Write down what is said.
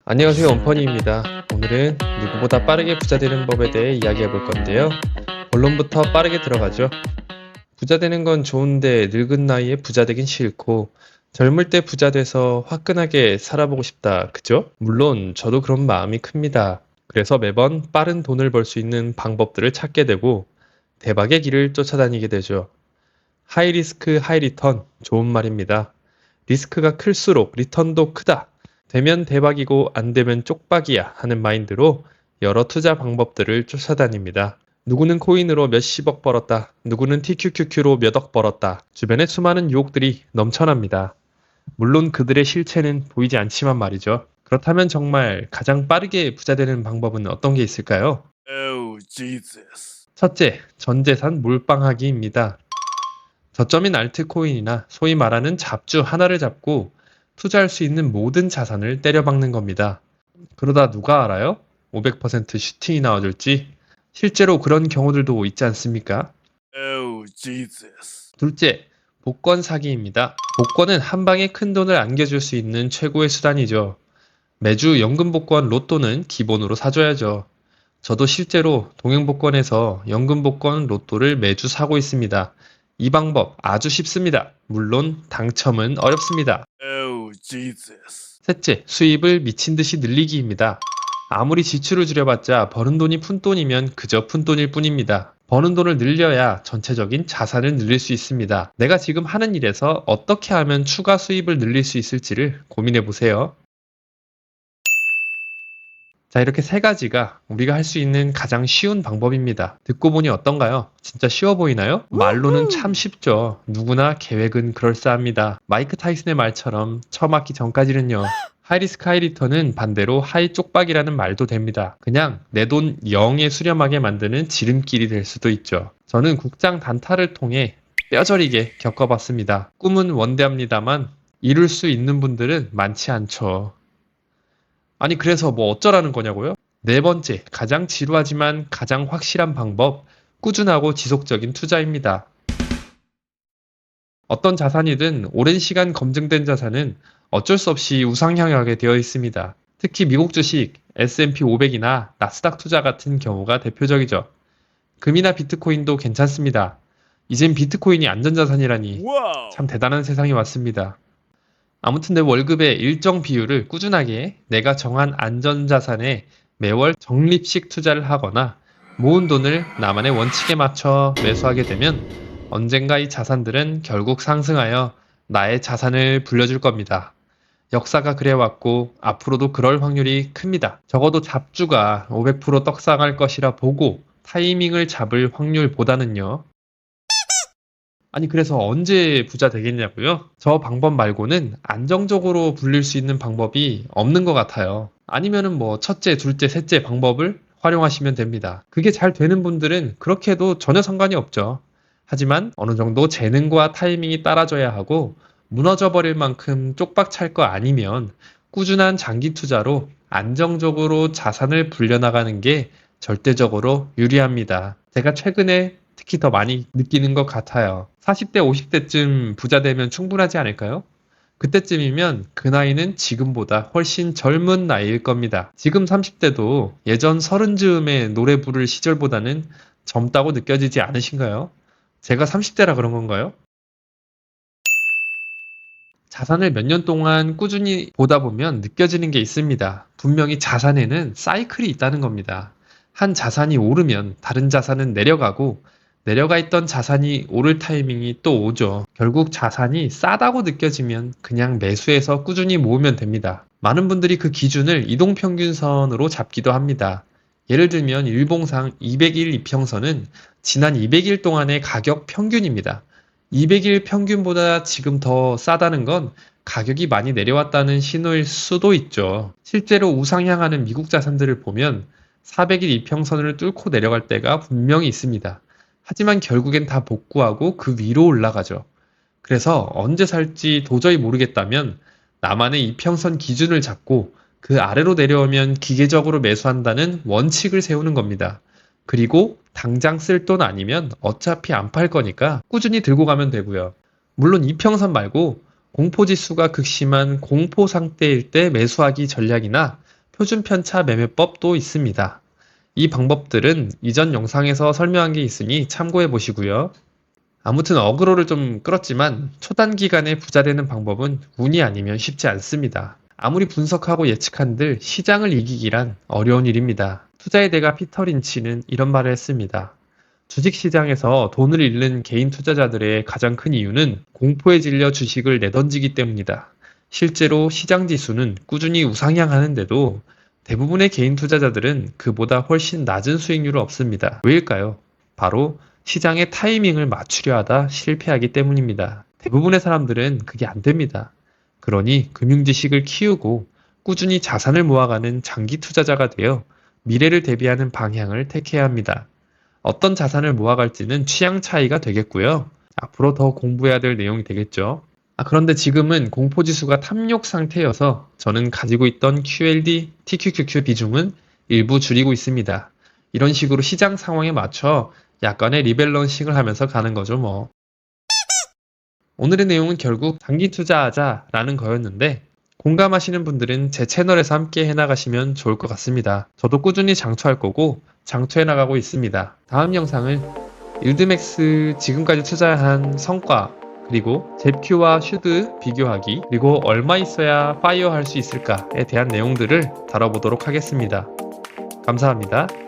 안녕하세요, 원펀이입니다. 오늘은 누구보다 빠르게 부자 되는 법에 대해 이야기해 볼 건데요. 본론부터 빠르게 들어가죠. 부자 되는 건 좋은데 늙은 나이에 부자 되긴 싫고 젊을 때 부자 돼서 화끈하게 살아보고 싶다. 그죠? 물론 저도 그런 마음이 큽니다. 그래서 매번 빠른 돈을 벌 수 있는 방법들을 찾게 되고 대박의 길을 쫓아다니게 되죠. 하이 리스크, 하이 리턴. 좋은 말입니다. 리스크가 클수록 리턴도 크다. 되면 대박이고 안 되면 쪽박이야 하는 마인드로 여러 투자 방법들을 쫓아다닙니다. 누구는 코인으로 몇십억 벌었다. 누구는 TQQQ로 몇 억 벌었다. 주변에 수많은 유혹들이 넘쳐납니다. 물론 그들의 실체는 보이지 않지만 말이죠. 그렇다면 정말 가장 빠르게 부자 되는 방법은 어떤 게 있을까요? Oh, Jesus. 첫째, 전재산 몰빵하기입니다. 저점인 알트코인이나 소위 말하는 잡주 하나를 잡고 투자할 수 있는 모든 자산을 때려박는 겁니다. 그러다 누가 알아요? 500% 슈팅이 나와줄지? 실제로 그런 경우들도 있지 않습니까? Oh, Jesus. 둘째, 복권 사기입니다. 복권은 한 방에 큰 돈을 안겨줄 수 있는 최고의 수단이죠. 매주 연금 복권 로또는 기본으로 사줘야죠. 저도 실제로 동행복권에서 연금 복권 로또를 매주 사고 있습니다. 이 방법 아주 쉽습니다. 물론 당첨은 어렵습니다. Oh, Jesus. 셋째, 수입을 미친 듯이 늘리기입니다. 아무리 지출을 줄여봤자 버는 돈이 푼돈이면 그저 푼돈일 뿐입니다. 버는 돈을 늘려야 전체적인 자산을 늘릴 수 있습니다. 내가 지금 하는 일에서 어떻게 하면 추가 수입을 늘릴 수 있을지를 고민해 보세요. 자, 이렇게 세 가지가 우리가 할 수 있는 가장 쉬운 방법입니다. 듣고 보니 어떤가요? 진짜 쉬워 보이나요? 말로는 참 쉽죠. 누구나 계획은 그럴싸합니다. 마이크 타이슨의 말처럼 처음 맞기 전까지는요. 하이리스크 하이리턴은 반대로 하이 쪽박이라는 말도 됩니다. 그냥 내 돈 0에 수렴하게 만드는 지름길이 될 수도 있죠. 저는 국장 단타를 통해 뼈저리게 겪어봤습니다. 꿈은 원대합니다만 이룰 수 있는 분들은 많지 않죠. 아니, 그래서 뭐 어쩌라는 거냐고요? 네 번째, 가장 지루하지만 가장 확실한 방법, 꾸준하고 지속적인 투자입니다. 어떤 자산이든 오랜 시간 검증된 자산은 어쩔 수 없이 우상향하게 되어 있습니다. 특히 미국 주식, S&P 500이나 나스닥 투자 같은 경우가 대표적이죠. 금이나 비트코인도 괜찮습니다. 이젠 비트코인이 안전자산이라니 Wow. 참 대단한 세상이 왔습니다. 아무튼 내 월급의 일정 비율을 꾸준하게 내가 정한 안전자산에 매월 적립식 투자를 하거나 모은 돈을 나만의 원칙에 맞춰 매수하게 되면 언젠가 이 자산들은 결국 상승하여 나의 자산을 불려줄 겁니다. 역사가 그래왔고 앞으로도 그럴 확률이 큽니다. 적어도 잡주가 500% 떡상할 것이라 보고 타이밍을 잡을 확률보다는요. 아니, 그래서 언제 부자 되겠냐고요? 저 방법 말고는 안정적으로 불릴 수 있는 방법이 없는 것 같아요. 아니면은 뭐 첫째, 둘째, 셋째 방법을 활용하시면 됩니다. 그게 잘 되는 분들은 그렇게 해도 전혀 상관이 없죠. 하지만 어느 정도 재능과 타이밍이 따라줘야 하고 무너져 버릴 만큼 쪽박 찰 거 아니면 꾸준한 장기 투자로 안정적으로 자산을 불려나가는 게 절대적으로 유리합니다. 제가 최근에 특히 더 많이 느끼는 것 같아요. 40대, 50대쯤 부자 되면 충분하지 않을까요? 그때쯤이면 그 나이는 지금보다 훨씬 젊은 나이일 겁니다. 지금 30대도 예전 30즈음에 노래 부를 시절보다는 젊다고 느껴지지 않으신가요? 제가 30대라 그런 건가요? 자산을 몇 년 동안 꾸준히 보다 보면 느껴지는 게 있습니다. 분명히 자산에는 사이클이 있다는 겁니다. 한 자산이 오르면 다른 자산은 내려가고 내려가 있던 자산이 오를 타이밍이 또 오죠. 결국 자산이 싸다고 느껴지면 그냥 매수해서 꾸준히 모으면 됩니다. 많은 분들이 그 기준을 이동평균선으로 잡기도 합니다. 예를 들면 일봉상 200일 이평선은 지난 200일 동안의 가격 평균입니다. 200일 평균보다 지금 더 싸다는 건 가격이 많이 내려왔다는 신호일 수도 있죠. 실제로 우상향하는 미국 자산들을 보면 400일 이평선을 뚫고 내려갈 때가 분명히 있습니다. 하지만 결국엔 다 복구하고 그 위로 올라가죠. 그래서 언제 살지 도저히 모르겠다면 나만의 이평선 기준을 잡고 그 아래로 내려오면 기계적으로 매수한다는 원칙을 세우는 겁니다. 그리고 당장 쓸 돈 아니면 어차피 안 팔 거니까 꾸준히 들고 가면 되고요. 물론 이평선 말고 공포지수가 극심한 공포 상태일 때 매수하기 전략이나 표준 편차 매매법도 있습니다. 이 방법들은 이전 영상에서 설명한 게 있으니 참고해 보시고요. 아무튼 어그로를 좀 끌었지만 초단기간에 부자 되는 방법은 운이 아니면 쉽지 않습니다. 아무리 분석하고 예측한들 시장을 이기기란 어려운 일입니다. 투자의 대가 피터 린치는 이런 말을 했습니다. 주식시장에서 돈을 잃는 개인 투자자들의 가장 큰 이유는 공포에 질려 주식을 내던지기 때문이다. 실제로 시장 지수는 꾸준히 우상향하는데도 대부분의 개인 투자자들은 그보다 훨씬 낮은 수익률을 얻습니다. 왜일까요? 바로 시장의 타이밍을 맞추려 하다 실패하기 때문입니다. 대부분의 사람들은 그게 안 됩니다. 그러니 금융지식을 키우고 꾸준히 자산을 모아가는 장기 투자자가 되어 미래를 대비하는 방향을 택해야 합니다. 어떤 자산을 모아갈지는 취향 차이가 되겠고요. 앞으로 더 공부해야 될 내용이 되겠죠. 그런데 지금은 공포지수가 탐욕 상태여서 저는 가지고 있던 QLD, TQQQ 비중은 일부 줄이고 있습니다. 이런 식으로 시장 상황에 맞춰 약간의 리밸런싱을 하면서 가는 거죠, 뭐. 오늘의 내용은 결국 장기 투자하자라는 거였는데 공감하시는 분들은 제 채널에서 함께 해나가시면 좋을 것 같습니다. 저도 꾸준히 장투할 거고 장투해 나가고 있습니다. 다음 영상은 일드맥스 지금까지 투자한 성과 그리고 잽큐와 슈드 비교하기 그리고 얼마 있어야 파이어 할 수 있을까에 대한 내용들을 다뤄보도록 하겠습니다. 감사합니다.